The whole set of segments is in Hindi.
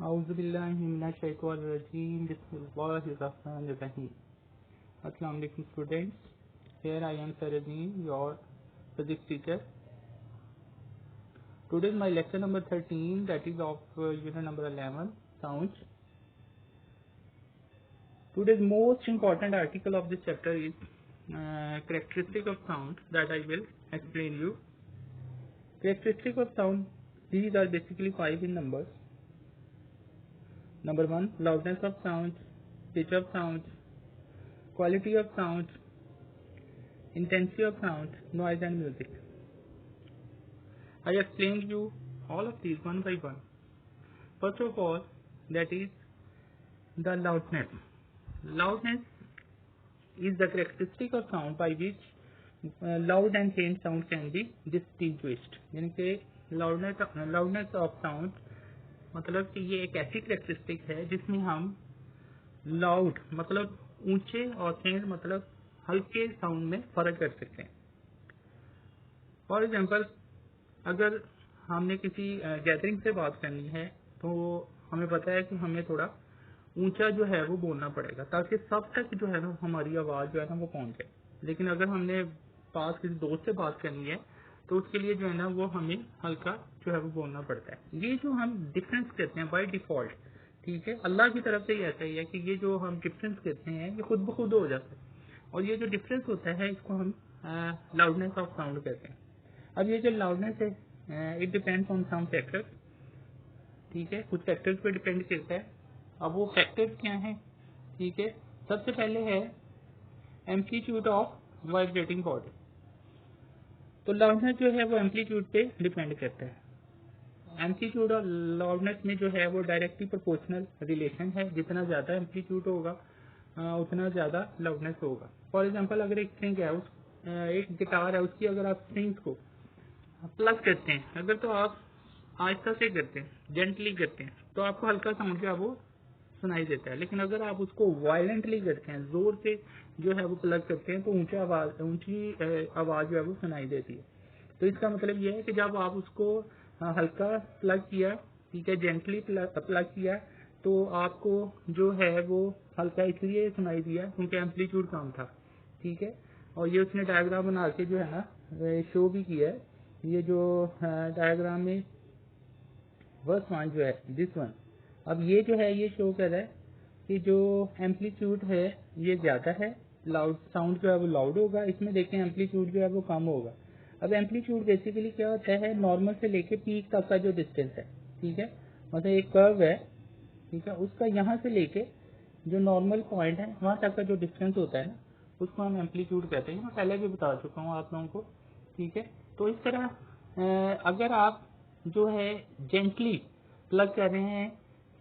Auzubillahiminash-shaytanir-rajeem. Bismillahir-rahmanir-rahim. Assalamu alaikum students. Here I am Saradeen, your physics teacher. Today is my lecture number 13, that is of unit number 11, sounds. Today's most important article of this chapter is characteristic of sound, that I will explain you. Characteristic of sound, these are basically 5 in numbers. Number 1, loudness of sound, pitch of sound, quality of sound, intensity of sound, noise and music. I explained you all of these one by one. First of all, that is the loudness. Loudness is the characteristic of sound by which loud and faint sound can be distinguished. यानी कि loudness of sound मतलब कि ये एक ऐसी कैरेक्टरिस्टिक है जिसमें हम लाउड मतलब ऊंचे और फेंट मतलब हल्के साउंड में फर्क कर सकते हैं. फॉर एग्जांपल, अगर हमने किसी गैदरिंग से बात करनी है तो हमें पता है कि हमें थोड़ा ऊंचा जो है वो बोलना पड़ेगा ताकि सब तक जो है ना हमारी आवाज़ जो है ना वो पहुंच जाए. लेकिन अगर हमने पास किसी दोस्त से बात करनी है तो उसके लिए जो है ना वो हमें हल्का जो है वो बोलना पड़ता है. ये जो हम डिफरेंस करते हैं बाय डिफॉल्ट, ठीक है, अल्लाह की तरफ से ही ऐसा ही है कि ये जो हम डिफरेंस करते हैं ये खुद ब खुद हो जाता है. और ये जो डिफरेंस होता है इसको हम लाउडनेस ऑफ साउंड कहते हैं. अब ये जो लाउडनेस है it depends on some factors, ठीक है, कुछ फैक्टर्स पे डिपेंड करता है. अब वो फैक्टर्स क्या हैं, ठीक है. सबसे पहले है एम्पलीट्यूड ऑफ वाइब्रेटिंग बॉडी. तो लाउडनेस जो है वो एम्पलीट्यूड पे डिपेंड करता है. एम्पलीट्यूड और लाउडनेस में जो है वो डायरेक्टली प्रोपोर्शनल रिलेशन है. जितना ज्यादा एम्पलीट्यूड होगा उतना ज्यादा लाउडनेस होगा. फॉर एग्जांपल, अगर एक स्ट्रिंग है एक गिटार है, उसकी अगर आप स्ट्रिंग्स को प्लग करते हैं अगर तो आप आहिस्ता से करते हैं, जेंटली करते हैं, तो आपको हल्का साउंड जो है वो सुनाई देता है. लेकिन अगर आप उसको वायलेंटली करते हैं, जोर से जो है वो प्लग करते हैं, तो ऊंची आवाज जो है वो सुनाई देती है. तो इसका मतलब ये है कि जब आप उसको हल्का प्लग किया, ठीक है, जेंटली प्लग किया, तो आपको जो है वो हल्का इसलिए सुनाई दिया क्योंकि एम्पलीट्यूड कम था, ठीक है. और ये उसने डायग्राम बना के जो है ना शो भी किया है. ये जो डायग्राम में फर्स्ट वन जो है दिस वन, अब ये जो है ये शो कर रहा है कि जो एम्पलीट्यूड है ये ज्यादा है, लाउड साउंड जो है वो लाउड होगा. इसमें देखें एम्पलीट्यूड जो है वो कम होगा. अब एम्पलीट्यूड बेसिकली क्या होता है, नॉर्मल से लेके पीक तक का जो डिस्टेंस है, ठीक है, मतलब एक कर्व है, ठीक है, उसका यहाँ से लेके जो नॉर्मल पॉइंट है वहां तक का जो डिस्टेंस होता है ना उसको हम एम्पलीट्यूड कहते हैं. मैं पहले भी बता चुका हूँ आप लोगों को, ठीक है. तो इस तरह अगर आप जो है जेंटली प्लग कर रहे हैं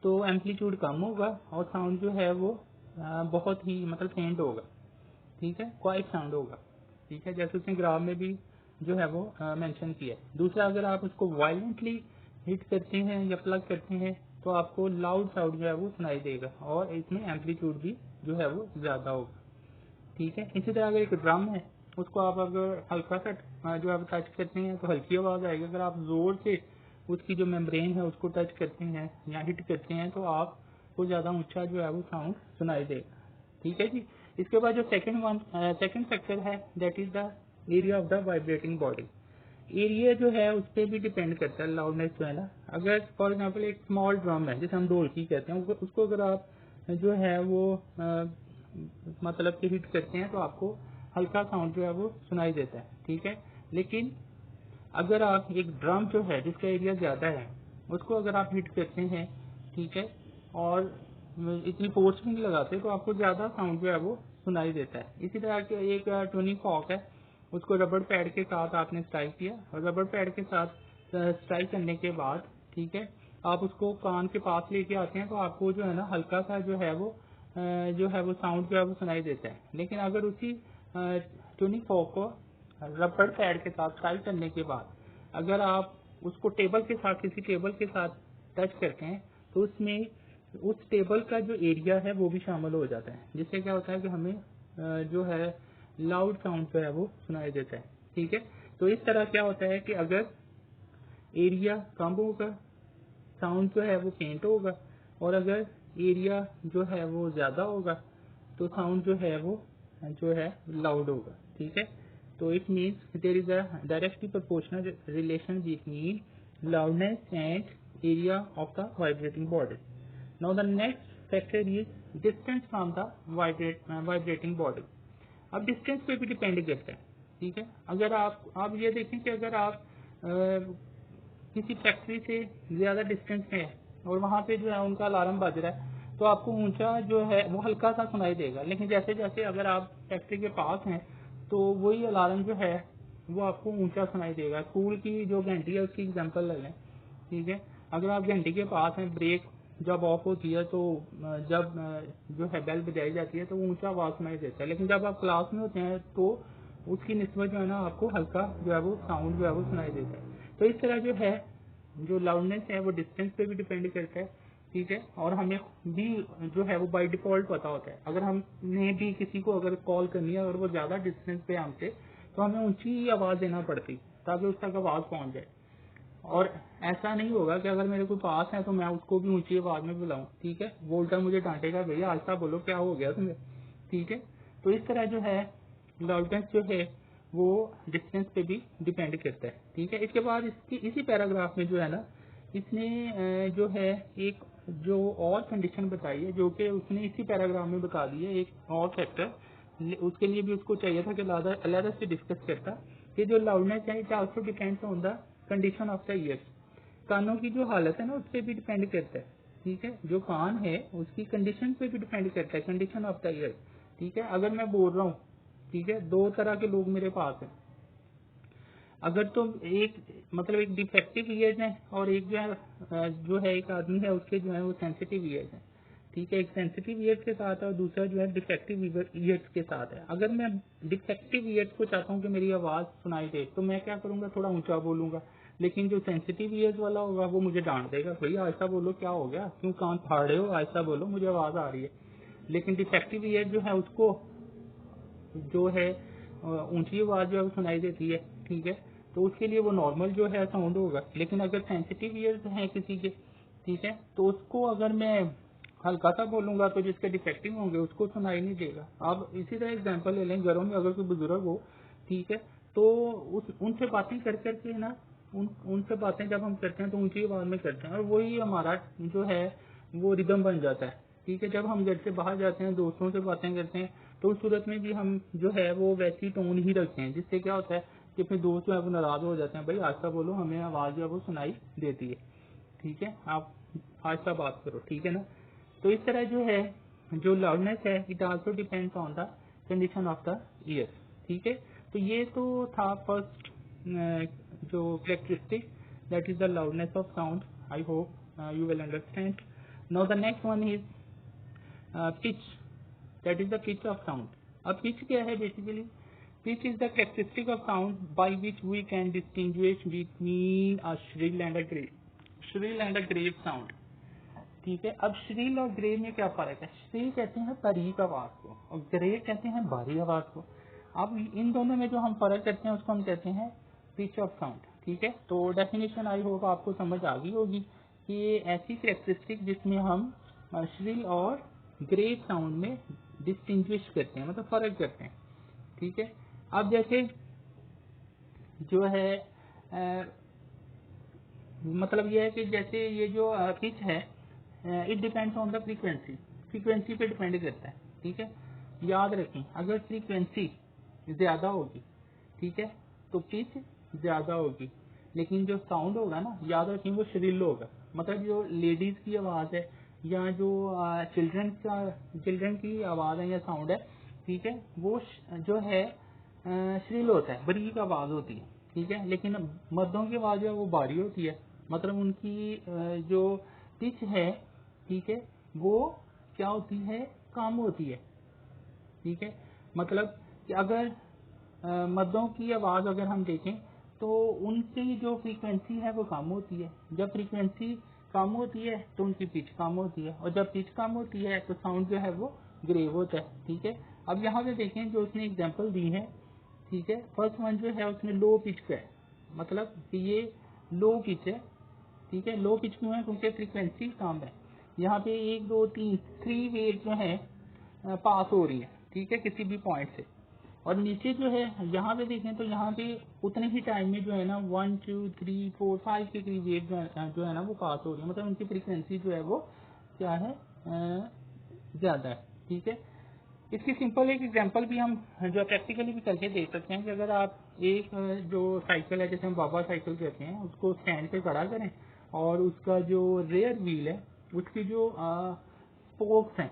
तो एम्पलीट्यूड कम होगा और साउंड जो है वो बहुत ही मतलब फेंट होगा, ठीक है, क्वाइट साउंड होगा, ठीक है, जैसे उसने ग्राफ में भी जो है वो मेंशन किया है. दूसरा, अगर आप उसको वायलेंटली हिट करते हैं या प्लग करते हैं तो आपको लाउड साउंड जो है वो सुनाई देगा और इसमें एम्पलीट्यूड भी जो है वो ज्यादा होगा, ठीक है. इसी तरह अगर एक ड्रम है उसको आप अगर हल्का सा जो है टच करते हैं तो हल्की आवाज आएगी. अगर आप जोर से उसकी जो मेम्ब्रेन है उसको टच करते हैं या हिट करते हैं तो आपको ज्यादा ऊंचा जो है वो साउंड सुनाई देगा, ठीक है जी. इसके बाद जो सेकंड फैक्टर है that is the area of the vibrating body. Area जो है उस पर भी डिपेंड करता है लाउडनेस जो है ना. अगर फॉर एग्जांपल एक स्मॉल ड्रम है जिसे हम ढोलकी कहते हैं, उसको अगर आप जो है वो मतलब कि हिट करते हैं तो आपको हल्का साउंड जो है वो सुनाई देता है, ठीक है. लेकिन अगर आप एक ड्रम जो है जिसका एरिया ज्यादा है उसको अगर आप हिट करते हैं, ठीक है, और इतनी फोर्स भी नहीं लगाते तो आपको ज्यादा साउंड जो है वो सुनाई देता है. इसी तरह के एक ट्यूनिंग फॉक है, उसको रबड़ पैड के साथ आपने स्ट्राइक किया और रबड़ पैड के साथ स्ट्राइक करने के बाद, ठीक है, आप उसको कान के पास लेके आते हैं तो आपको जो है ना हल्का सा जो है वो साउंड जो है वो सुनाई देता है. लेकिन अगर उसी ट्यूनिंग फॉक को रबड़ पैड के साथ स्ट्राइक करने के बाद अगर आप उसको टेबल के साथ किसी टेबल के साथ टच करते हैं तो उसमें उस टेबल का जो एरिया है वो भी शामिल हो जाता है, जिससे क्या होता है कि हमें जो है लाउड साउंड जो है वो सुनाई देता है, ठीक है. तो इस तरह क्या होता है कि अगर एरिया कम होगा साउंड जो है वो फेंट होगा और अगर एरिया जो है वो ज़्यादा होगा तो साउंड जो है वो लाउड होगा, ठीक है। तो it means there is a directly proportional relation between loudness and area of the vibrating body. Now the next factor is distance from the vibrating body. अब डिस्टेंस पे भी डिपेंड करता है, ठीक है। अगर आप ये देखें कि अगर आप किसी फैक्ट्री से ज़्यादा डिस्टेंस में है और वहाँ पे जो है उनका अलार्म बज रहा है तो आपको ऊंचा जो है वो हल्का सा सुनाई देगा, लेकिन जैसे जैसे अगर आप फैक्ट्री के पास हैं तो वही अलार्म जो है वो आपको ऊंचा सुनाई देगा। स्कूल की जो घंटी है उसकी एग्जांपल ले लें, ठीक है। अगर आप घंटी के पास हैं, ब्रेक जब ऑफ होती है तो जब जो है बेल बजाई जाती है तो ऊंचा आवाज सुनाई देता है, लेकिन जब आप क्लास में होते हैं तो उसकी निस्बत जो है ना आपको हल्का जो है वो साउंड जो है वो सुनाई देता है। तो इस तरह जो है जो लाउडनेस है वो डिस्टेंस पे भी डिपेंड करता है, ठीक है। और हमें भी जो है वो बाय डिफॉल्ट पता होता है, अगर हमने भी किसी को अगर कॉल करनी है और वो ज्यादा डिस्टेंस पे हमसे तो हमें ऊंची आवाज देना पड़ती ताकि उस तक आवाज पहुंच जाए। और ऐसा नहीं होगा कि अगर मेरे कोई पास है तो मैं उसको भी ऊंची आवाज में बुलाऊं, ठीक है। वो उल्टा मुझे डांटेगा, भैया आहिस्ता बोलो, क्या हो गया तुम्हें, ठीक है। तो इस तरह जो है लाउडनेस जो है वो डिस्टेंस पे भी डिपेंड करता है, ठीक है। इसके बाद इसी पैराग्राफ में जो है ना इसने जो है एक जो और कंडीशन बताई है जो कि उसने इसी पैराग्राफ में बता दी है, एक और फैक्टर उसके लिए भी उसको चाहिए था कि अलग से डिस्कस करता कि जो लाउडनेस है it also depends on the condition of the years. कानों की जो हालत है ना उस पर भी डिपेंड करता है, ठीक है। जो कान है उसकी कंडीशन पे भी डिपेंड करता है, कंडीशन ऑफ द ईयर्स, ठीक है। अगर मैं बोल रहा हूँ, ठीक है, दो तरह के लोग मेरे पास हैं, अगर तो एक मतलब एक डिफेक्टिव ईयर्स है और एक जो है एक आदमी है उसके जो है वो सेंसिटिव ईयर्स है, ठीक है। एक सेंसिटिव ईयर्स के साथ है और दूसरा जो है डिफेक्टिव ईयर्स के साथ है। अगर मैं डिफेक्टिव ईयर्स को चाहता हूँ कि मेरी आवाज सुनाई दे तो मैं क्या करूंगा, थोड़ा ऊंचा बोलूंगा, लेकिन जो सेंसिटिव ईयर्स वाला होगा वो मुझे डांट देगा, भैया ऐसा बोलो, क्या हो गया, क्यों कान फाड़ रहे हो, ऐसा बोलो, मुझे आवाज आ रही है। लेकिन डिफेक्टिव ईयर्स जो है उसको जो है ऊंची आवाज जो है सुनाई देती है, ठीक है। तो उसके लिए वो नॉर्मल जो है साउंड होगा। लेकिन अगर सेंसिटिव ईयर्स हैं किसी के, ठीक है, तो उसको अगर मैं हल्का सा बोलूंगा तो जिसके डिफेक्टिव होंगे उसको सुनाई नहीं देगा। अब इसी तरह एग्जांपल ले लें, घरों में अगर कोई बुजुर्ग हो, ठीक है, तो उनसे बातें कर करके ना उनसे बातें जब हम करते हैं तो ऊंची आवाज में करते हैं और वही हमारा जो है वो रिदम बन जाता है, ठीक है। जब हम घर से बाहर जाते हैं, दोस्तों से बातें करते हैं तो उस सूरत में भी हम जो है वो वैसी टोन ही रखते हैं, जिससे क्या होता है कि अपने दोस्त जो है वो नाराज हो जाते हैं, भाई आहिस्ता बोलो, हमें आवाज जो है वो सुनाई देती है, ठीक है, आप आहिस्ता बात करो, ठीक है ना। तो इस तरह जो है जो लाउडनेस है it also depends on the condition of the ear, ठीक है। तो ये तो था फर्स्ट जो characteristic, that is the loudness of sound. I hope you will understand. Now the next one is pitch, that is the pitch of sound. अब पिच क्या है basically? Pitch is the characteristic of sound by which we can distinguish between a shrill and a grave, shrill and a grave sound, ठीक है। अब श्रील और ग्रेव में क्या फर्क है? श्रील कहते हैं बारीक आवाज को और ग्रेव कहते हैं भारी आवाज को। अब इन दोनों में जो हम फर्क करते हैं उसको हम कहते हैं पिच ऑफ साउंड, ठीक है। तो डेफिनेशन आई होप आपको समझ आ गई होगी कि ये ऐसी कैरेक्टरिस्टिक जिसमें हम श्रील और ग्रेव साउंड में डिस्टिंग्विश करते हैं, मतलब फर्क करते हैं, ठीक है। अब जैसे जो है मतलब ये है कि जैसे ये जो पिच है it depends on the frequency, frequency पे डिपेंड करता है, ठीक है। याद रखें अगर फ्रीक्वेंसी ज्यादा होगी, ठीक है, तो पिच ज्यादा होगी, लेकिन जो साउंड होगा ना याद रखें वो श्रिल होगा। मतलब जो लेडीज की आवाज है या जो चिल्ड्रन की आवाज है या साउंड है, ठीक है, वो जो है श्रिल होता है, बारीक आवाज होती है, ठीक है। लेकिन मर्दों की आवाज है वो भारी होती है, मतलब उनकी जो पिच है, ठीक है, वो क्या होती है, कम होती है, ठीक है। मतलब कि अगर मर्दों की आवाज अगर हम देखें तो उनकी जो फ्रीक्वेंसी है वो कम होती है, जब फ्रीक्वेंसी कम होती है तो उनकी पिच कम होती है, और जब पिच कम होती है तो साउंड जो है वो ग्रेव होता है, ठीक है। अब यहाँ पे देखें जो उसने एग्जांपल दी है, ठीक है, फर्स्ट वन जो है उसने लो पिच का है, मतलब कि ये लो पिच है, ठीक है। लो पिच क्यों है? क्योंकि फ्रीक्वेंसी कम है। यहाँ पे 1 2 3 3 वेव जो है पास हो रही है, ठीक है, किसी भी पॉइंट से। और नीचे जो है यहाँ पे देखें तो यहाँ पे उतने ही टाइम में जो है ना 1 2 3 4 5 के करीब वेव जो है ना वो पास हो रही है, मतलब उनकी फ्रीक्वेंसी जो है वो क्या है, ज़्यादा है, ठीक है। इसकी सिंपल एक एग्जांपल भी हम जो प्रैक्टिकली भी करके देख सकते हैं कि अगर आप एक जो साइकिल है, जैसे हम बाबा साइकिल कहते हैं, उसको स्टैंड पे खड़ा करें और उसका जो रेयर व्हील है उसकी जो स्पोक्स हैं,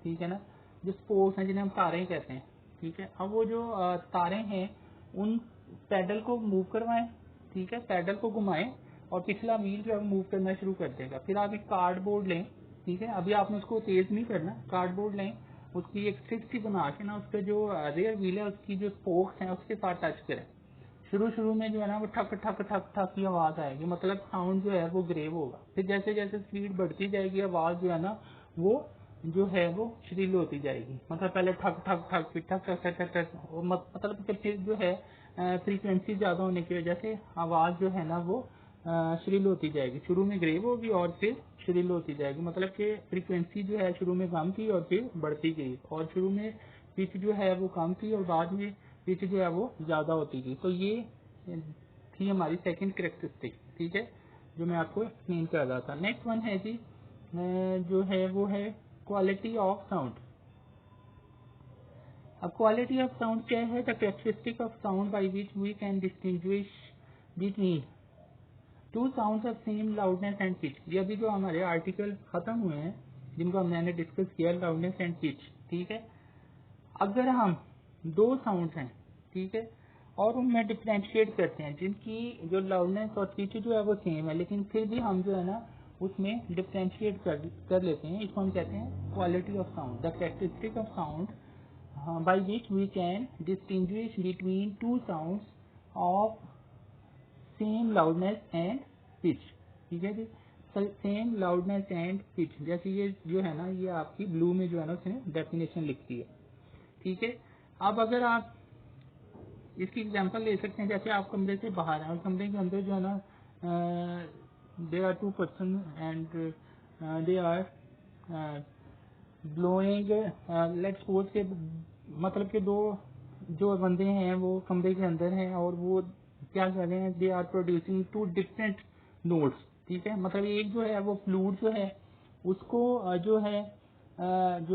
ठीक है ना, जो स्पोक्स हैं जिन्हें हम तारें कहते हैं, ठीक है। अब वो जो तारें हैं उन पैडल को मूव करवाएं, ठीक है, पैडल को घुमाएं और पिछला व्हील जो है मूव करना शुरू कर देगा। फिर आप एक कार्डबोर्ड लें, ठीक है, अभी आपने उसको तेज नहीं करना, कार्डबोर्ड लें, उसकी एक स्ट्रिप सी बना के ना उसका जो रेयर व्हील है उसकी जो स्पोक्स हैं उसके साथ टच करें। शुरू में जो है ना वो ठक ठक ठक ठक की आवाज आएगी, मतलब साउंड जो है वो ग्रेव होगा। फिर जैसे जैसे स्पीड बढ़ती जाएगी आवाज जो है ना वो जो है वो श्रील होती जाएगी, मतलब पहले ठक ठक ठक फिर ठक ठक ठक ठक मतलब फिर जो है फ्रीक्वेंसी ज्यादा होने की वजह से आवाज जो है ना वो श्रील होती जाएगी। शुरू में ग्रेव होगी और फिर श्रील होती जाएगी, मतलब कि फ्रीक्वेंसी जो है शुरू में कम थी और फिर बढ़ती गई, और शुरू में पिच जो है वो कम थी और बाद में पिच जो है वो ज्यादा होती गई। तो ये थी हमारी सेकंड कैरेक्टरिस्टिक, ठीक है, जो मैं आपको एक्सप्लेन कर रहा था। नेक्स्ट वन है जी जो है वो है क्वालिटी ऑफ साउंड। अब क्वालिटी ऑफ साउंड क्या है? The characteristic of sound by which we can distinguish between two sounds of same loudness and pitch. ये अभी जो हमारे आर्टिकल खत्म हुए हैं जिनको मैंने डिस्कस किया, लाउडनेस एंड पिच, ठीक है। अगर हम दो साउंड हैं, ठीक है, और उनमें डिफ्रेंशिएट करते हैं जिनकी जो लाउडनेस और पिच जो है वो सेम है, लेकिन फिर भी हम जो है ना उसमें डिफ्रेंशिएट कर लेते हैं, इसको हम कहते हैं quality of sound. The characteristic of sound by which we can distinguish between two sounds of same loudness and pitch, ठीक है जी, सेम लाउडनेस एंड पिच। जैसे ये जो है ना ये आपकी ब्लू में जो है ना उसने डेफिनेशन लिखी है, ठीक है। अब अगर आप इसकी एग्जांपल ले सकते हैं, जैसे आप कमरे से बाहर हैं और कमरे के अंदर जो है ना they are 2 person and they are blowing, let's suppose के मतलब के दो जो बंदे हैं वो कमरे के अंदर हैं और वो क्या कर रहे हैं, they are producing 2 different notes, ठीक है। मतलब एक जो है वो फ्लूट जो है उसको जो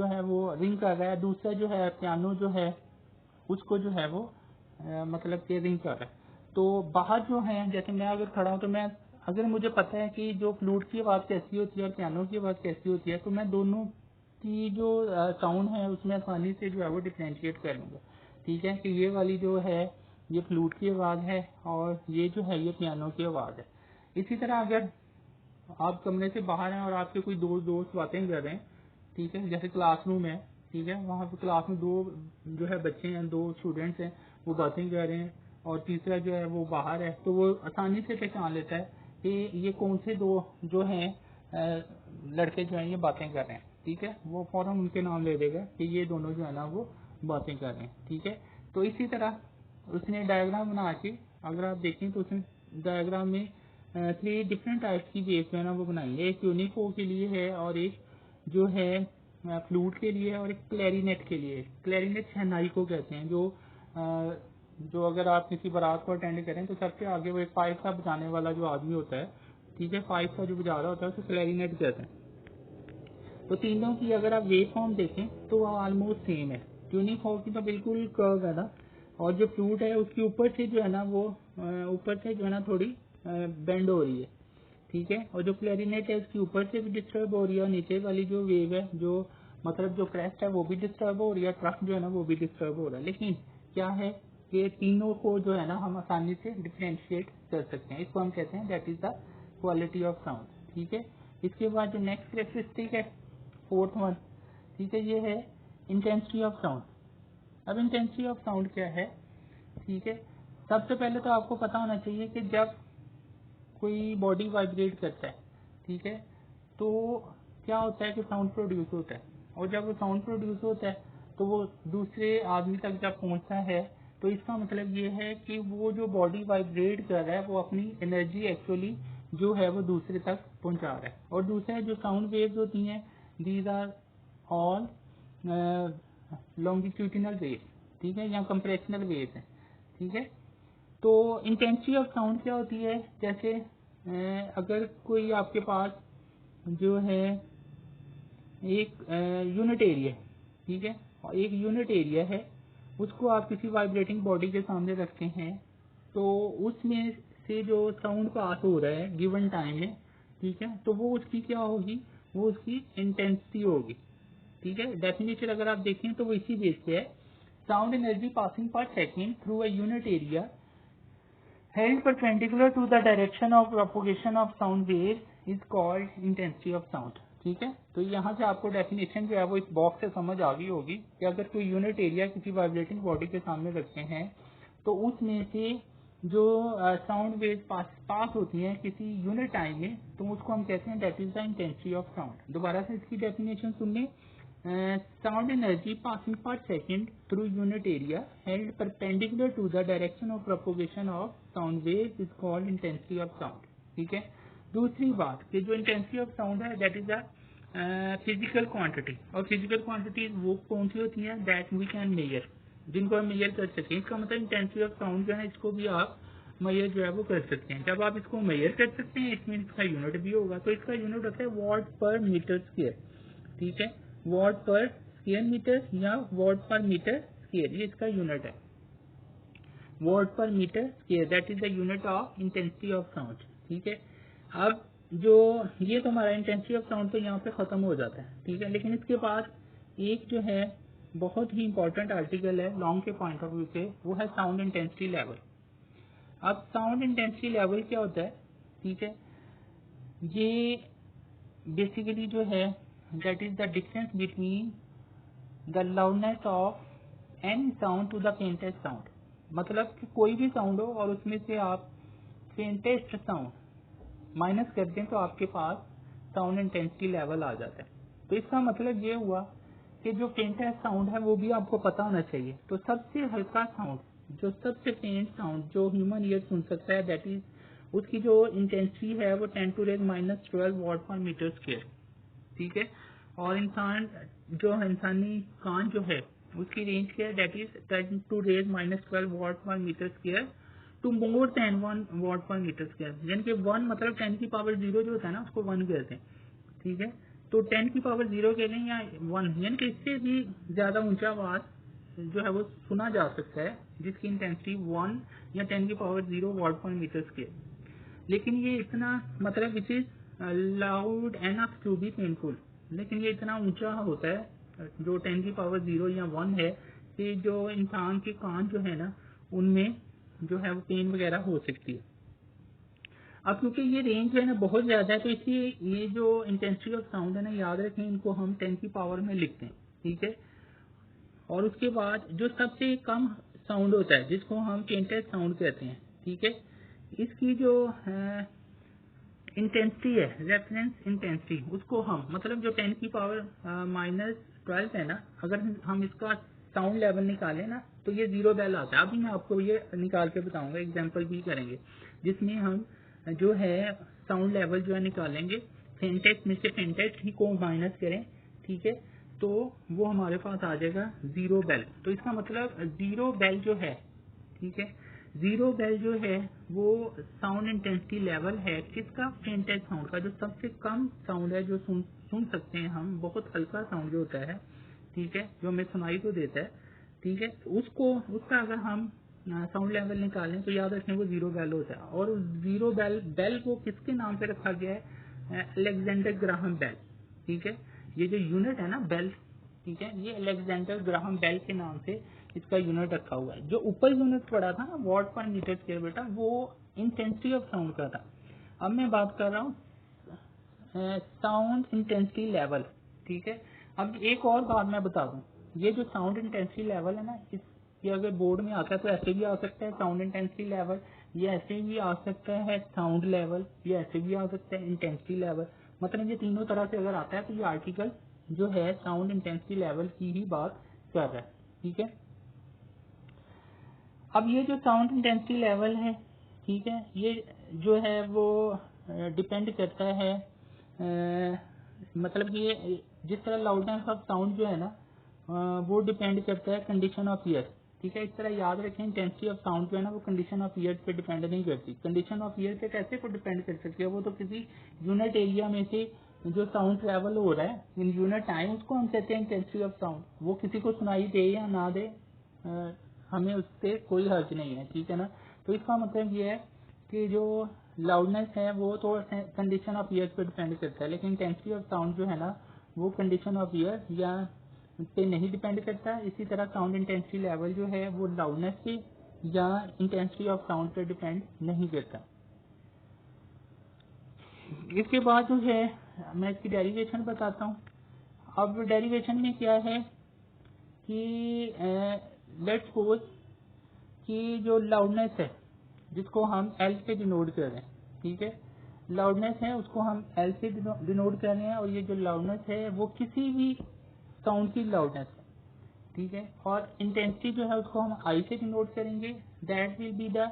है वो रिंग कर रहा है, दूसरा जो है पियानो जो है उसको जो है वो मतलब कि रिंग कर रहा है। तो बाहर जो है, जैसे मैं अगर खड़ा हूँ तो मैं अगर मुझे पता है कि जो फ्लूट की आवाज़ कैसी होती है और पियानो की आवाज़ कैसी होती है, तो मैं दोनों की जो साउंड है उसमें आसानी से जो है वो डिफ्रेंशिएट कर लूँगा, ठीक है, कि ये वाली जो है ये फ्लूट की आवाज़ है और ये जो है ये पियानो की आवाज़ है। इसी तरह अगर आप कमरे से बाहर हैं और आपके कोई दो दोस्त बातें कर रहे हैं, ठीक है, जैसे क्लासरूम है, ठीक है, वहाँ पे क्लास में दो जो है बच्चे हैं, 2 स्टूडेंट्स हैं, वो बातें कर रहे हैं और तीसरा जो है वो बाहर है, तो वो आसानी से पहचान लेता है कि ये कौन से दो जो हैं लड़के जो हैं ये बातें कर रहे हैं, ठीक है, वो फौरन उनके नाम ले देगा कि ये दोनों जो है ना वो बातें कर रहे हैं, ठीक है। तो इसी तरह उसने डायग्राम बना के, अगर आप देखें तो उसने डायग्राम में 3 डिफरेंट टाइप्स की वेव जो है ना वो बनाई है। एक यूनिफो के लिए है और एक जो है फ्लूट के लिए है और एक क्लैरिनेट के लिए। क्लैरिनेट शहनाई को कहते हैं, जो अगर आप किसी बारात को अटेंड करें तो सबसे आगे वो एक पाइप सा बजाने वाला जो आदमी होता है, ठीक है, पाइप सा जो बजा रहा होता है उसे क्लैरिनेट कहते हैं। तो तीनों की अगर आप वेव फॉर्म देखें तो वो ऑलमोस्ट सेम है। यूनिफॉर्म की तो बिल्कुल कर्व है ना, और जो फ्लूट है उसके ऊपर से जो है ना वो ऊपर से जो है ना थोड़ी बेंड हो रही है, ठीक है, और जो क्लैरिनेट है उसके ऊपर से भी डिस्टर्ब हो रही है और नीचे वाली जो वेव है जो मतलब जो क्रेस्ट है वो भी डिस्टर्ब हो रही है, ट्रफ जो है ना वो भी डिस्टर्ब हो रहा है। लेकिन क्या है कि तीनों को जो है ना हम आसानी से डिफ्रेंशिएट कर सकते हैं, इसको हम कहते हैं that is the quality of sound, ठीक है। इसके बाद जो नेक्स्ट कैरेक्टरिस्टिक है, फोर्थ वन, ठीक है, ये है इंटेंसिटी ऑफ साउंड। अब इंटेंसिटी ऑफ साउंड क्या है, ठीक है, सबसे पहले तो आपको पता होना चाहिए कि जब कोई बॉडी वाइब्रेट करता है, ठीक है, तो क्या होता है कि साउंड प्रोड्यूस होता है, और जब वो साउंड प्रोड्यूस होता है तो वो दूसरे आदमी तक जब पहुंचता है तो इसका मतलब ये है कि वो जो बॉडी वाइब्रेट कर रहा है वो अपनी एनर्जी एक्चुअली जो है वो दूसरे तक पहुंचा रहा है। और दूसरा जो साउंड वेव्स होती हैं, these are all longitudinal waves, ठीक है, या कंप्रेशनल वेव्स हैं, ठीक है। तो इंटेंसिटी ऑफ साउंड क्या होती है, जैसे अगर कोई आपके पास जो है एक यूनिट एरिया, ठीक है, और एक यूनिट एरिया है, उसको आप किसी वाइब्रेटिंग बॉडी के सामने रखते हैं, तो उसमें से जो साउंड पास हो रहा है गिवन टाइम में, ठीक है, तो वो उसकी क्या होगी, वो उसकी इंटेंसिटी होगी, ठीक है। डेफिनेशन अगर आप देखें तो वो इसी बेस पे है, साउंड एनर्जी पासिंग पर second through a unit area held perpendicular to the direction of propagation of sound waves is called intensity of sound, ठीक है। तो यहाँ से आपको डेफिनेशन जो है वो इस बॉक्स से समझ आ गई होगी कि अगर कोई यूनिट एरिया किसी वाइब्रेटिंग बॉडी के सामने रखते हैं, तो उसमें से जो साउंड वेव पास होती हैं किसी यूनिट टाइम में, तो उसको हम कहते हैं that is the intensity of sound. दोबारा से इसकी डेफिनेशन सुन लें, sound energy passing per second through unit area held perpendicular to the direction of propagation of sound wave is called intensity of sound, ठीक है। दूसरी बात कि जो इंटेंसिटी ऑफ साउंड है that is a physical quantity, और फिजिकल क्वांटिटीज वो कौन सी होती हैं, दैट वी कैन मेजर, जिनको हम मेजर कर सकते हैं। इसका मतलब इंटेंसिटी ऑफ साउंड जो है इसको भी आप मेजर जो है वो कर सकते हैं। जब आप इसको मेजर कर सकते हैं इसमें इसका यूनिट भी होगा, तो इसका यूनिट होता है वॉट पर मीटर स्क्वायर, ठीक है, वॉट पर स्क्वायर मीटर या वॉट पर मीटर स्क्वायर, ये इसका यूनिट है, watt per metre square, that is the unit of intensity of sound, ठीक है। अब जो ये तो हमारा इंटेंसिटी ऑफ साउंड तो यहाँ पे खत्म हो जाता है, ठीक है, लेकिन इसके बाद एक जो है बहुत ही इंपॉर्टेंट आर्टिकल है लॉन्ग के पॉइंट ऑफ व्यू से, वो है साउंड इंटेंसिटी लेवल। अब साउंड इंटेंसिटी लेवल क्या होता है, ठीक है, ये बेसिकली जो है that is the difference between the loudness of any sound to the faintest sound, मतलब कि कोई भी साउंड हो और उसमें से आप फेंटेस्ट साउंड माइनस कर दें तो आपके पास साउंड इंटेंसिटी लेवल आ जाता है। तो इसका मतलब ये हुआ कि जो फेंटेस्ट साउंड है वो भी आपको पता होना चाहिए। तो सबसे हल्का साउंड, जो सबसे फेंट साउंड जो ह्यूमन ईयर सुन सकता है, दैट इज उसकी जो इंटेंसिटी है वो 10⁻⁻12 वॉट पर मीटर स्क्वायर, ठीक है। और इंसान जो इंसानी कान जो है उसकी रेंज क्या है, that is 10⁻⁻12 watt per metre square to more than 1 watt per metre square, यानी कि 1 मतलब 10⁻0 जो होता है ना उसको 1 कहते हैं, ठीक है। तो 10⁻0 कह लें या 1, यानी कि इससे भी ज्यादा ऊंचा आवाज जो है वो सुना जा सकता है जिसकी इंटेंसिटी 1 या 10⁻0 वॉट पर मीटर स्क्वायर। लेकिन ये इतना मतलब it is loud enough to be painful, लेकिन ये इतना ऊंचा होता है जो 10⁻0 या 1 है कि जो इंसान के कान जो है ना उनमें जो है वो पेन वगैरह हो सकती है। अब क्योंकि ये रेंज है ना बहुत ज्यादा है, तो इसलिए ये जो इंटेंसिटी ऑफ साउंड है ना, याद रखें इनको हम 10 की पावर में लिखते हैं, ठीक है। और उसके बाद जो सबसे कम साउंड होता है जिसको हम फेंटेस्ट साउंड कहते हैं, ठीक है, इसकी जो इंटेंसिटी है, रेफरेंस इंटेंसिटी, उसको हम मतलब जो 10⁻⁻12 है ना, अगर हम इसका साउंड लेवल निकालें ना तो ये 0 बेल आता है। अभी मैं आपको ये निकाल के बताऊंगा, एग्जांपल भी करेंगे जिसमें हम जो है साउंड लेवल जो है निकालेंगे, फेंटेस्ट में से फेंटेस्ट ही को माइनस करें, ठीक है, तो वो हमारे पास आ जाएगा 0 बेल। तो इसका मतलब 0 बेल जो है, ठीक है, 0 बेल जो है वो साउंड इंटेंसिटी लेवल है किसका, फेंटेस्ट साउंड का, जो सबसे कम साउंड है जो सुन सकते हैं हम, बहुत हल्का साउंड जो होता है, ठीक है, जो हमें सुनाई तो देता है, ठीक है, उसको उसका अगर हम साउंड लेवल निकालें तो याद रखने को 0 बेल होता है। और उस 0 बेल को किसके नाम पे रखा गया है, अलेक्जेंडर ग्राहम बेल, ठीक है। ये जो यूनिट है ना बेल, ठीक है, ये अलेक्जेंडर ग्राहम बेल के नाम से इसका यूनिट रखा हुआ है। जो ऊपर यूनिट पड़ा था ना वॉट पर मीटर स्क्वायर बेटा, वो इंटेंसिटी ऑफ साउंड का था। अब मैं बात कर रहा हूँ साउंड इंटेंसिटी लेवल, ठीक है। अब एक और बात मैं बता दूं, ये जो साउंड इंटेंसिटी लेवल है ना, ये अगर बोर्ड में आता है तो ऐसे भी आ सकता है साउंड इंटेंसिटी लेवल, ये ऐसे भी आ सकता है साउंड लेवल, ये ऐसे भी आ सकता है इंटेंसिटी लेवल, मतलब ये तीनों तरह से अगर आता है तो ये आर्टिकल जो है साउंड इंटेंसिटी लेवल की ही बात कर रहा है, ठीक है। अब ये जो साउंड इंटेंसिटी लेवल है, ठीक है, ये जो है वो डिपेंड करता है मतलब कि जिस तरह लाउडनेस ऑफ साउंड जो है ना वो डिपेंड करता है कंडीशन ऑफ ईयर। ठीक है, इस तरह याद रखें इंटेंसिटी ऑफ साउंड जो है ना वो कंडीशन ऑफ ईयर पे डिपेंड नहीं करती। कंडीशन ऑफ ईयर पे कैसे को डिपेंड कर सकती है, वो तो किसी यूनिट एरिया में से जो साउंड ट्रेवल हो रहा है इन यूनिट टाइम उसको हम कहते हैं इंटेंसिटी ऑफ साउंड। वो किसी को सुनाई दे या ना दे हमें उससे कोई हर्ज नहीं है। ठीक है ना, तो इसका मतलब ये है कि जो लाउडनेस है वो तो कंडीशन ऑफ ईयर पे डिपेंड करता है, लेकिन इंटेंसिटी ऑफ साउंड जो है ना वो कंडीशन ऑफ ईयर या पे नहीं डिपेंड करता। इसी तरह साउंड इंटेंसिटी लेवल जो है वो लाउडनेस पे या इंटेंसिटी ऑफ साउंड पे डिपेंड नहीं करता। इसके बाद जो है मैं इसकी डेरिवेशन बताता हूँ। अब डेरिवेशन में क्या है कि लेट्स सपोज कि जो लाउडनेस है जिसको हम एल से डिनोट कर रहे हैं, ठीक है, लाउडनेस है उसको हम एल से डिनोट कर रहे हैं और ये जो लाउडनेस है वो किसी भी साउंड की लाउडनेस है। ठीक है, और इंटेंसिटी जो है उसको हम आई से डिनोट करेंगे, that will be the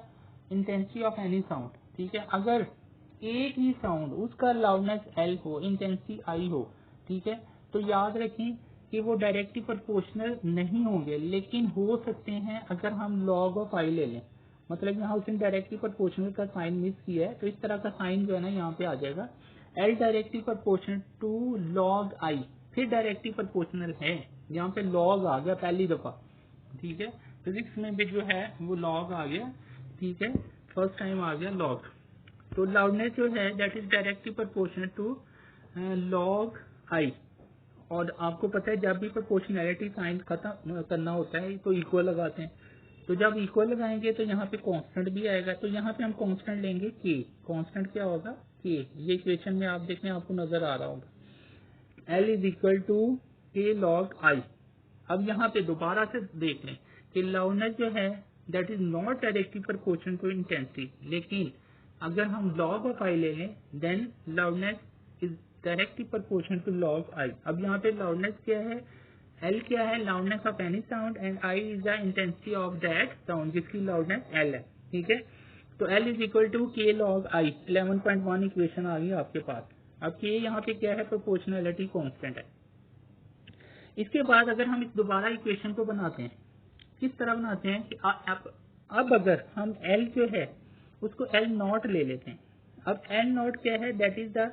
intensity of any sound. ठीक है, अगर एक ही साउंड उसका लाउडनेस एल हो इंटेंसिटी आई हो, ठीक है, तो याद रखें कि वो डायरेक्टली प्रोपोर्शनल नहीं होंगे, लेकिन हो सकते हैं अगर हम लॉग ऑफ आई ले लें। मतलब यहाँ उसने डायरेक्टली प्रोपोर्शनल का साइन मिस किया है, तो इस तरह का साइन जो है ना यहाँ पे आ जाएगा L directly proportional to log I. फिर डायरेक्टली प्रोपोर्शनल है, यहाँ पे लॉग आ गया पहली दफा। ठीक है, फिजिक्स में भी जो है वो लॉग आ गया। ठीक है, फर्स्ट टाइम आ गया लॉग। तो लाउडनेस जो है that is directly proportional to log I. और आपको पता है जब भी प्रोपोर्शनैलिटी साइन खत्म करना होता है तो इक्वल लगाते हैं, तो जब इक्वल लगाएंगे तो यहाँ पे कांस्टेंट भी आएगा, तो यहाँ पे हम कांस्टेंट लेंगे के। कांस्टेंट क्या होगा के, ये इक्वेशन में आप देखें आपको नजर आ रहा होगा L is equal to K log I. अब यहाँ पे दोबारा से देख लें कि लाउडनेस जो है that is not directly proportional to intensity, लेकिन अगर हम लॉग ऑफ आई ले लें then loudness is directly proportional to log I. अब यहाँ पे लाउडनेस क्या है, एल क्या है, loudness of any sound, and I is the intensity of that sound जिसकी लाउडनेस एल है। ठीक है, तो L is equal to K log I. 11.1 equation आ गई आपके पास। अब के यहाँ पे क्या है, प्रोपोर्शनैलिटी कांस्टेंट है। इसके बाद अगर हम इस दोबारा इक्वेशन को बनाते हैं, किस तरह बनाते हैं कि अब अगर हम एल जो है उसको एल नॉट ले लेते हैं। अब एल नॉट क्या है, that is the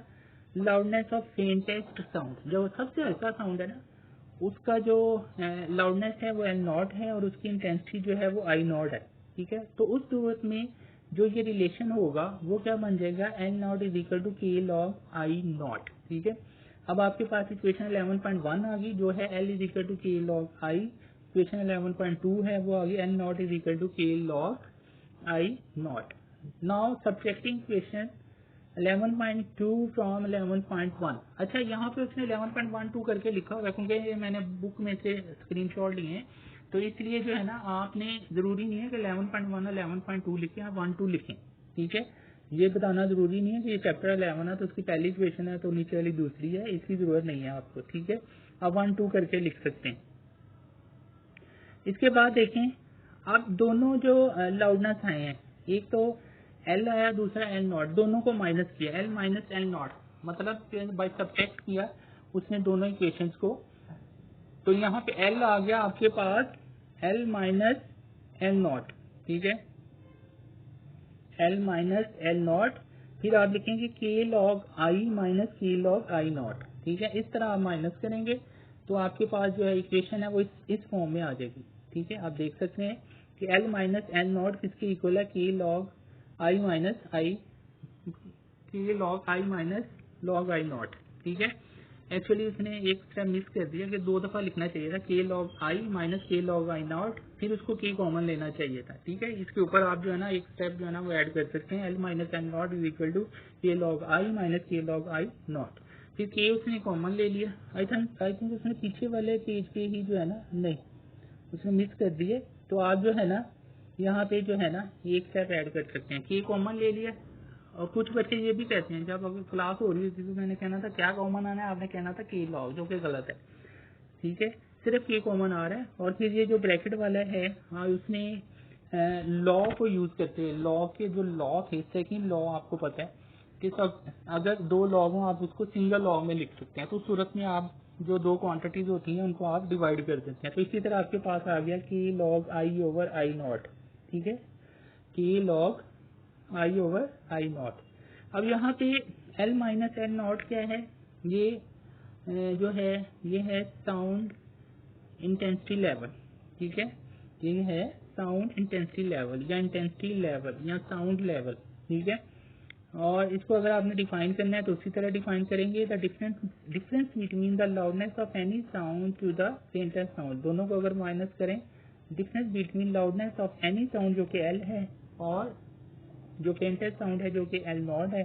loudness of faintest sound. जो सबसे हल्का साउंड है ना उसका जो लाउडनेस है वो एल नॉट है और उसकी इंटेंसिटी जो है वो आई नॉट है। ठीक है, तो उस सूरत में जो ये रिलेशन होगा वो क्या बन जाएगा, L not is equal to K log I naught. ठीक है, अब आपके पास इक्वेशन 11.1 आ गई जो है L is equal to K log I. Equation 11.2 है वो आ गई L not is equal to K log I not. Now subtracting equation 11.2 from 11.1। अच्छा, यहाँ पे उसने 11.12 करके लिखा हुआ है क्योंकि मैंने बुक में से स्क्रीनशॉट लिए हैं, तो इसलिए जो है ना आपने जरूरी नहीं है कि 11.1 और 11.2 लिखें, आप 1-2 लिखें। ठीक है, ये बताना जरूरी नहीं है कि ये चैप्टर 11 है तो उसकी पहली इक्वेशन है तो नीचे वाली दूसरी है, इसकी जरूरत नहीं है आपको। ठीक है, आप 1-2 करके लिख सकते हैं। इसके बाद देखें, अब दोनों जो लाउडनेस आए हैं, एक तो एल आया दूसरा एल नॉट, दोनों को माइनस किया, एल माइनस एल नॉट, मतलब बाय सब्ट्रैक्ट किया उसने दोनों इक्वेशंस को। तो यहाँ पे एल आ गया आपके पास एल माइनस एल नॉट। ठीक है, एल माइनस एल नॉट, फिर आप लिखेंगे के log I minus K log I naught. ठीक है, इस तरह आप माइनस करेंगे तो आपके पास जो है इक्वेशन है वो इस फॉर्म में आ जाएगी। ठीक है, आप देख सकते हैं कि एल माइनस एल नॉट किसके इक्वल है, के लॉग आई माइनस आई, के log I minus log I naught. ठीक है, एक्चुअली उसने एक स्टेप मिस कर दिया कि 2 दफा लिखना चाहिए था के log I minus K log I naught, फिर उसको के कॉमन लेना चाहिए था। ठीक है, इसके ऊपर आप जो है ना एक स्टेप जो है ना वो ऐड कर सकते हैं, L minus L not is equal to K log I minus K log I naught. फिर के उसने कॉमन ले लिया। आई थिंक उसने पीछे वाले पेज पे ही जो है ना, नहीं उसने मिस कर दिए, तो आप जो है ना यहाँ पे जो है ना एक स्टेप ऐड कर सकते हैं, के कॉमन ले लिया। और कुछ बच्चे ये भी कहते हैं जब अगर क्लास हो रही होती तो मैंने कहना था क्या कॉमन आना है, आपने कहना था के लॉग, जो कि गलत है। ठीक है, सिर्फ के कॉमन आ रहा है। और फिर ये जो ब्रैकेट वाला है, हाँ उसमें लॉ को यूज करते हैं, लॉ के जो लॉ थे, सेकंड लॉ आपको पता है कि सब अगर 2 लॉग हों आप उसको सिंगल लॉग में लिख सकते हैं, तो उस सूरत में आप जो 2 क्वांटिटीज होती हैं उनको आप डिवाइड कर देते हैं। तो इसी तरह आपके पास आ गया कि log I over I naught, ठीक है, कि log I over I not. अब यहाँ पे एल माइनस एल नॉट क्या है, ये जो है ये है साउंड इंटेंसिटी लेवल, ठीक है, ये है साउंड इंटेंसिटी लेवल या इंटेंसिटी लेवल या साउंड लेवल, ठीक है। और इसको अगर आपने डिफाइन करना है तो उसी तरह डिफाइन करेंगे, the difference between the loudness of any sound to the faintest sound, दोनों को अगर माइनस करें, difference between loudness of any sound जो कि एल है और जो फेंटेस्ट साउंड है जो कि एल नॉट है,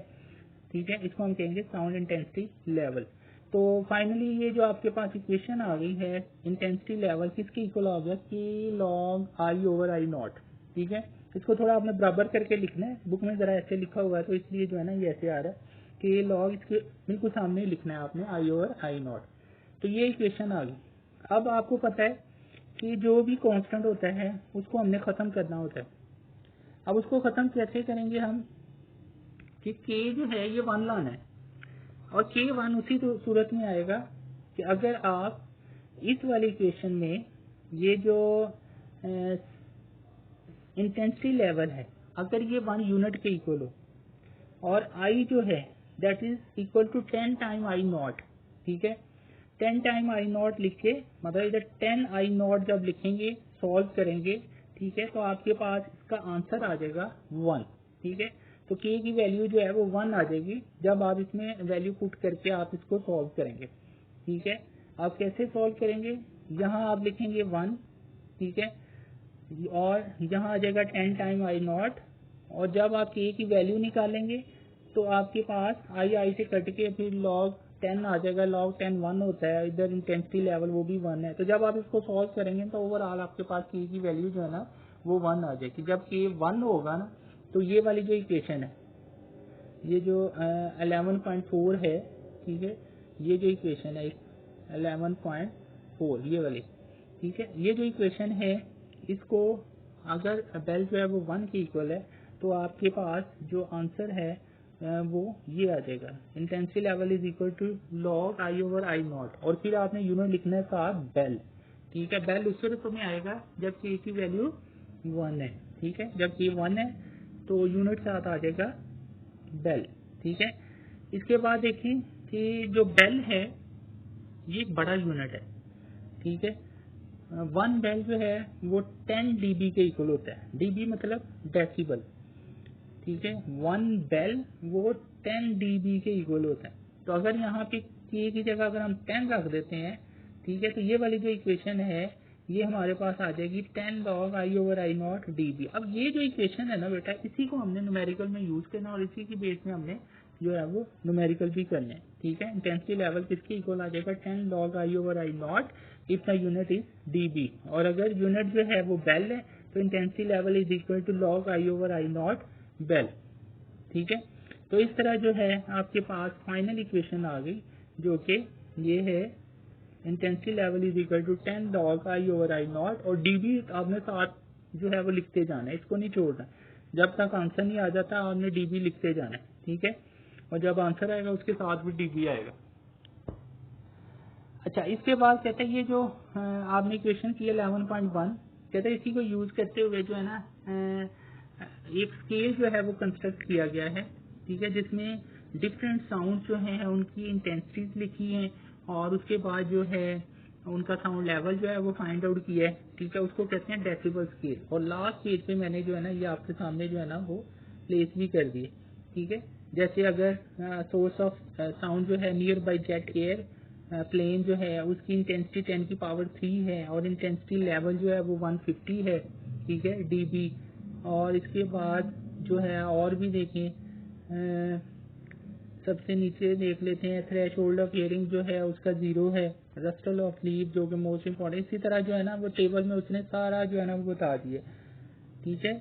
ठीक है, इसको हम कहेंगे साउंड इंटेंसिटी लेवल। तो फाइनली ये जो आपके पास इक्वेशन आ गई है इंटेंसिटी लेवल किसके इक्वल आ गया, कि log I over I naught, ठीक है। इसको थोड़ा आपने बराबर करके लिखना है, बुक में जरा ऐसे लिखा हुआ है तो इसलिए जो है ना ये ऐसे आ रहा है कि लॉग इसके बिल्कुल सामने ही लिखना है आपने आई ओवर आई नॉट। तो ये इक्वेशन आ गई। अब आपको पता है कि जो भी कांस्टेंट होता है उसको हमने खत्म करना होता है। अब उसको खत्म कैसे करेंगे हम, कि k जो है ये 1 लाना है और k1 उसी सूरत में आएगा कि अगर आप इस वाली इक्वेशन में ये जो इंटेंसिटी लेवल है अगर ये 1 यूनिट के इक्वल हो और I जो है that is equal to 10 time I naught, ठीक है, 10 टाइम आई नॉट लिख के मतलब इधर 10 आई नॉट जब लिखेंगे सॉल्व करेंगे, ठीक है, तो आपके पास इसका आंसर आ जाएगा 1, ठीक है। तो k की वैल्यू जो है वो 1 आ जाएगी जब आप इसमें वैल्यू पुट करके आप इसको सॉल्व करेंगे, ठीक है। आप कैसे सॉल्व करेंगे, यहाँ आप लिखेंगे 1, ठीक है, और यहाँ आ जाएगा 10 टाइम आई नॉट, और जब आप k की वैल्यू निकालेंगे तो आपके पास आई से कट के फिर log 10 आ जाएगा, log 10 1 होता है, इधर इंटेंसिटी लेवल वो भी 1 है। तो जब आप इसको सॉल्व करेंगे तो ओवरऑल आपके पास k की वैल्यू जो है ना वो 1 आ जाएगी। जब k 1 होगा ना तो ये वाली जो इक्वेशन है ये जो 11.4 है, ठीक है, ये जो इक्वेशन है 11.4 ये वाली, ठीक है, ये जो इक्वेशन है इसको अगर बेल जो है वो 1 के इक्वल है तो आपके पास जो आंसर है वो ये आ जाएगा, intensity level is equal to log I over I naught, और फिर आपने यूनिट लिखना है साथ बेल, ठीक है। बेल उस रूप में आएगा जब k की वैल्यू 1 है, ठीक है, जब k 1 है तो यूनिट साथ आ जाएगा बेल, ठीक है। इसके बाद देखिए कि जो बेल है ये एक बड़ा यूनिट है, ठीक है। 1 बेल जो है वो 10 dB के इक्वल होता है, dB मतलब डेसिबल, ठीक है, 1 बेल वो 10 dB के इक्वल होता है। तो अगर यहाँ पे k की जगह अगर हम 10 रख देते हैं, ठीक है, तो ये वाली जो इक्वेशन है ये हमारे पास आ जाएगी 10 log I over I not dB। अब ये जो इक्वेशन है ना बेटा इसी को हमने न्यूमेरिकल में यूज करना और इसी की बेस में हमने जो है वो न्यूमेरिकल भी करने हैं, ठीक है। इंटेंसिटी लेवल किसके इक्वल आ जाएगा 10 log I over I not if the unit is dB, और अगर यूनिट जो है वो बेल है तो intensity level is equal to log I over I naught bel, ठीक है। तो इस तरह जो है आपके पास फाइनल इक्वेशन आ गई जो कि ये है intensity level is equal to 10 log I over I naught, और dB आपने साथ जो है वो लिखते जाना है, इसको नहीं छोड़ना, जब तक आंसर नहीं आ जाता आपने dB लिखते जाना है, ठीक है, और जब आंसर आएगा उसके साथ भी dB आएगा। अच्छा, इसके बाद कहते हैं ये जो आपने इक्वेशन की 11.1 कहते हैं इसी को यूज करते हुए जो है ना एक स्केल जो है वो कंस्ट्रक्ट किया गया है, ठीक है, जिसमें डिफरेंट साउंड जो हैं उनकी इंटेंसिटीज लिखी हैं और उसके बाद जो है उनका साउंड लेवल जो है वो फाइंड आउट किया है, ठीक है, उसको कहते हैं डेसिबल स्केल। और लास्ट पेज पे मैंने जो है ना ये आपके सामने जो है ना वो प्लेस भी कर दिए, ठीक है। जैसे अगर सोर्स ऑफ साउंड जो है nearby jet airplane जो है उसकी इंटेंसिटी 10 की पावर 3 है और इंटेंसिटी लेवल जो है वो 150 है, ठीक है, dB। और इसके बाद जो है और भी देखें सबसे नीचे देख लेते हैं थ्रेश होल्ड ऑफ हियरिंग जो है उसका 0 है, रस्टल ऑफ लीव जो कि मोस्ट इम्पोर्टेंट, इसी तरह जो है ना वो टेबल में उसने सारा जो है ना वो बता दिया, ठीक है।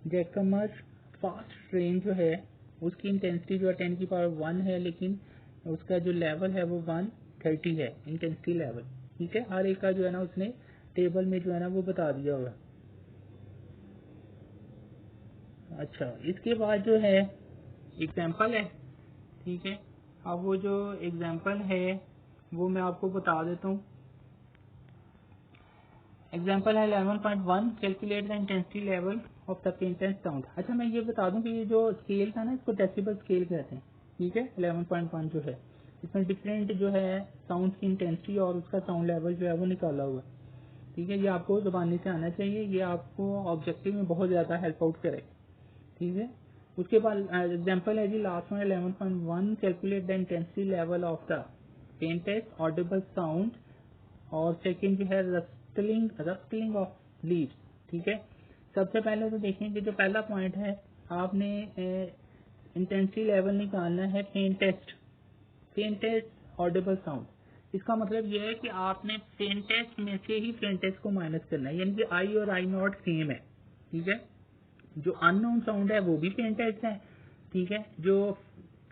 जैकमस फास्ट ट्रेन जो है उसकी इंटेंसिटी जो है 10 की पावर 1 है, लेकिन उसका जो लेवल है वो 130 है इंटेंसिटी लेवल, ठीक है। हर एक का जो है ना उसने टेबल में जो है ना वो बता दिया होगा। अच्छा, इसके बाद जो है एग्जाम्पल है, ठीक है। अब वो जो एग्जाम्पल है वो मैं आपको बता देता हूँ। एग्जाम्पल है 11.1 calculate the intensity level of the पेंटेंस साउंड। अच्छा, मैं ये बता दूं कि ये जो स्केल था ना, इसको डेसिबल स्केल कहते हैं, ठीक है। 11.1 जो है इसमें डिफरेंट जो है साउंड की इंटेंसिटी और उसका साउंड लेवल जो है वो निकाला हुआ है, ठीक है। ये आपको जुबानी से आना चाहिए, ये आपको ऑब्जेक्टिव में बहुत ज़्यादा हेल्प आउट करेगा, ठीक है। उसके बाद एग्जाम्पल है जी लास्ट में 11.1 calculate the intensity level of the faintest audible sound, और सेकंड जो है रस्टलिंग ऑफ लीव्स, ठीक है। सबसे पहले तो देखेंगे जो पहला पॉइंट है, आपने इंटेंसिटी लेवल निकालना है फेंटेस्ट ऑडिबल साउंड। इसका मतलब यह है कि आपने फेंटेस्ट में से ही फेंटेस्ट को माइनस करना है, यानी कि आई और आई नॉट सेम है, ठीक है। जो अननोन साउंड है वो भी फेंटेस्ट है, ठीक है। जो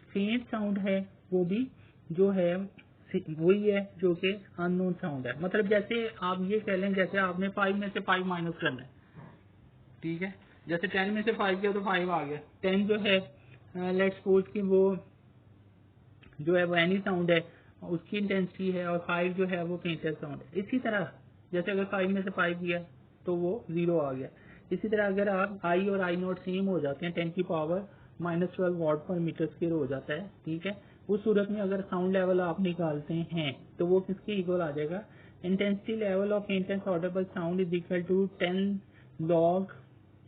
फेंट साउंड है वो भी जो है वही है जो कि अननोन साउंड है। मतलब जैसे आप ये कह लें, जैसे आपने 5 में से 5 माइनस करना है, ठीक है। जैसे 10 में से 5 किया तो 5 आ गया। 10 जो है लेट्स सपोज कि वो जो है वो एनी साउंड है, उसकी इंटेंसिटी है, और 5 जो है वो फेंटेस्ट साउंड है। इसी तरह जैसे अगर 5 में से 5 किया तो वो 0 आ गया। इसी तरह अगर आप आई और आई नॉट सेम हो जाते हैं, 10 की power -12 what per metre square हो जाता है, ठीक है। उस सूरत में अगर साउंड लेवल आप निकालते हैं तो वो किसके इक्वल आ जाएगा, intensity level of faintest audible sound is equal to 10 log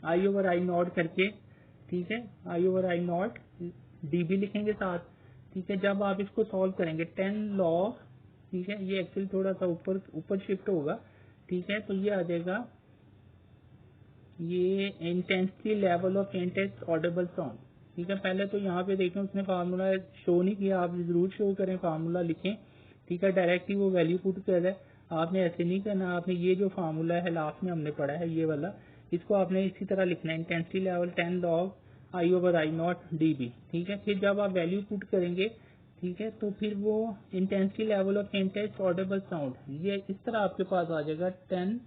I over I naught करके, ठीक है। I over I naught dB लिखेंगे साथ, ठीक है। जब आप इसको सॉल्व करेंगे 10 लॉग, ठीक है, ये एक्चुअली थोड़ा सा ऊपर शिफ्ट होगा, ठीक है। तो ये आ जाएगा ये intensity level of faintest audible sound, ठीक है। पहले तो यहाँ पे देखें उसने फार्मूला शो नहीं किया, आप जरूर शो करें, फार्मूला लिखें, ठीक है। डायरेक्ट ही वो वैल्यू पुट कर रहा है, आपने ऐसे नहीं करना। आपने ये जो फार्मूला है लास्ट में हमने पढ़ा है ये वाला, इसको आपने इसी तरह लिखना है, intensity level 10 log I over I naught D B, ठीक है। फिर जब आप वैल्यू पुट करेंगे, ठीक है, तो फिर वो intensity level of faintest audible sound ये इस तरह आपके पास आ जाएगा 10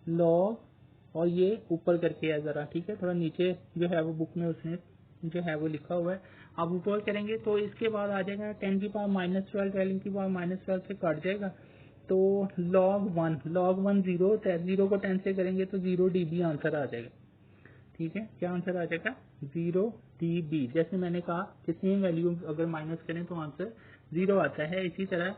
लॉग, और ये ऊपर करके है जरा, ठीक है। थोड़ा नीचे जो है वो बुक में उसने जो है वो लिखा हुआ है, आप ऊपर करेंगे तो इसके बाद आ जाएगा 10 की पावर -12, 12 की पावर -12 से कट जाएगा, तो log 1 0 होता है, 0 को 10 से करेंगे तो 0 dB आंसर आ जाएगा, ठीक है। क्या आंसर आ जाएगा, 0 dB। जैसे मैंने कहा कि सेम वैल्यू अगर माइनस करें तो आंसर 0 आता है। इसी तरह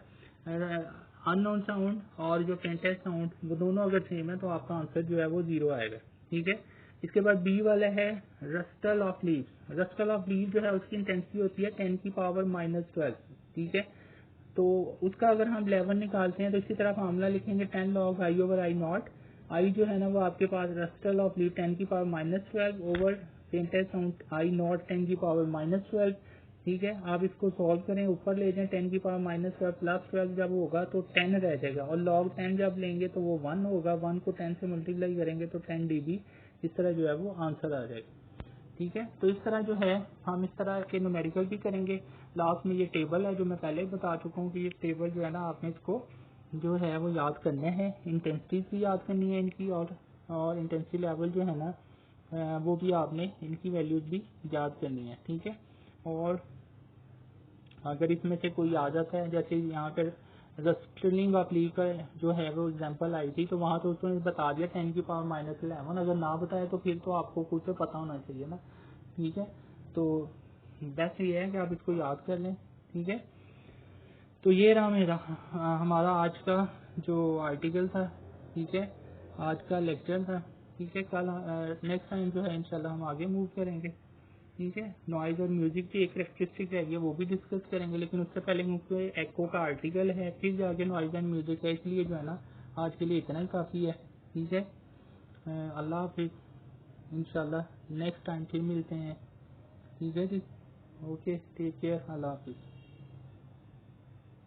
अननोन साउंड और जो फेंटेस्ट साउंड वो दोनों अगर सेम है तो आपका आंसर जो है वो 0 आएगा, ठीक है। इसके बाद बी वाला है रस्टल ऑफ लीव्स। रस्टल ऑफ लीव जो है उसकी इंटेंसिटी होती है 10 की पावर -12, ठीक है। तो उसका अगर हम 11 निकालते हैं तो इसी तरह फार्मूला लिखेंगे 10 log I over I not. I जो है ना वो आपके पास रस्टल ऑफ लीव 10 की power -12 over faintest sound I not 10 की पावर -12, ठीक है। आप इसको सॉल्व करें, ऊपर ले जाएं, 10 की पावर -12 प्लस 12 जब होगा तो 10 रह जाएगा, और log 10 जब लेंगे तो वो 1 होगा, 1 को 10 से मल्टीप्लाई करेंगे तो 10 dB इस तरह जो है वो आंसर आ जाएगा, ठीक है। तो इस तरह जो है हम इस तरह के न्यूमेरिकल भी करेंगे। लास्ट में ये टेबल है जो मैं पहले ही बता चुका हूँ कि ये टेबल जो है ना आपने इसको जो है वो याद करना है, इंटेंसिटी भी याद करनी है इनकी, और इंटेंसिटी लेवल जो है ना वो भी आपने इनकी वैल्यूज भी याद करनी है, ठीक है। और अगर इसमें से कोई आ जाता है, जैसे यहाँ पर रस्टलिंग ऑफ लीव का जो है वो एग्जांपल आई थी, तो वहाँ तो उसने बता दिया 10 की पावर -11, अगर ना बताया तो फिर तो आपको कुछ तो पता होना चाहिए ना, ठीक है। तो बेस्ट ये है कि आप इसको याद कर लें, ठीक है। तो ये रहा मेरा हमारा आज का जो आर्टिकल था, ठीक है, आज का लेक्चर था, ठीक है। कल नेक्स्ट टाइम जो है इंशाल्लाह हम आगे मूव करेंगे, ठीक है। नॉइज और म्यूजिक की एक करेक्टरिस्टिक रहेगी वो भी डिस्कस करेंगे, लेकिन उससे पहले क्योंकि एको का आर्टिकल है फिर जाके नॉइज एंड म्यूजिक है, इसलिए जो है ना आज के लिए इतना ही काफ़ी है, ठीक है। अल्लाह हाफिज, इंशाल्लाह नेक्स्ट टाइम फिर मिलते हैं, ठीक है जी। ओके, टेक केयर, अल्लाह हाफिज।